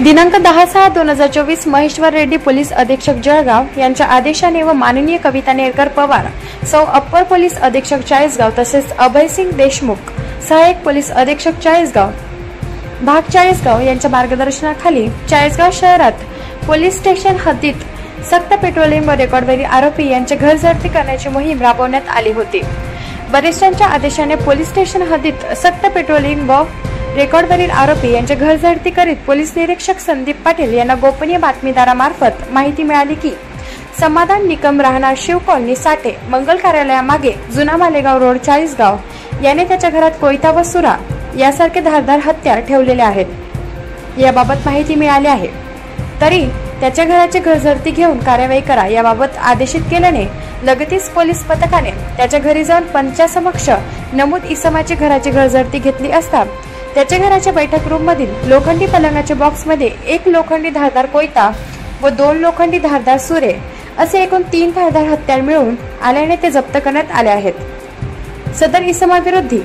दिनांक 10/6/2024 महेश्वर रेड्डी पोलीस अधीक्षक जळगाव यांच्या आदेशाने व माननीय कविता नेरकर पवार सौ अप्पर पोलीस अधीक्षक चाळीसगाव तसेच अभयसिंग देशमुख सहाय्यक पोलीस अधीक्षक चाळीसगाव भाग चाळीसगाव यांच्या मार्गदर्शनाखाली चाळीसगाव शहरात पोलीस स्टेशन हद्दीत सक्त पेट्रोलिंग व रेकॉर्डवरील आरोपी यांचे घर जप्ती करण्याची मोहीम राबवण्यात आली होती। वरिष्ठांच्या आदेशाने पोलीस स्टेशन हद्दीत सक्त पेट्रोलिंग व रेकॉर्डवरील आरोपी यांचे घर जप्ती करीत पोलीस निरीक्षक संदीप पाटील यांना गोपनीय बातमीदारामार्फत माहिती मिळाली की समाधान निकम राहणार शिव कॉलनी साठे मंगल कार्यालयामागे जुना मालेगाव रोड चाळीसगाव याने त्याच्या घरात कोयता व सुरा यासारखे धारदार हत्यार ठेवलेले आहेत याबाबत माहिती मिळाली आहे। तरी त्याच्या घराची घरजप्ती घेऊन कार्यवाही करा याबाबत आदेशित केल्याने लगतीच पोलीस पथकाने त्याच्या घरी जाऊन पंचासमक्ष नमूद इसमाची घराची घरजप्ती घेतली असता त्याच्या घराच्या बैठक रूम मधील लोखंडी पलंगाच्या बॉक्स मध्ये एक लोखंडी धारदार कोयता व 2 लोखंडी धारदार सुरे असे एकूण 3 धारदार हत्यार मिळून आल्याने ते जप्त करण्यात आले आहेत। सदर इसमाविरुद्ध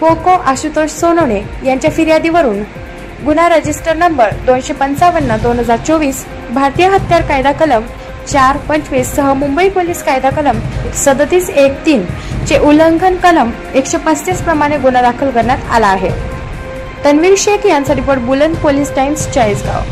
पोको आशुतोष सोनवणे यांच्या फिर्यादीवरून गुन्हा रजिस्टर नंबर 255/2024 भारतीय हत्यार कायदा कलम 425 सह मुंबई पोलीस कायदा कलम 37(1)(3) चे उल्लंघन कलम 135 प्रमाणे गुन्हा दाखल करण्यात आला आहे। तन्वीर शेख यांचा रिपोर्ट बुलंद पोलीस टाइम्स चाळीसगाव।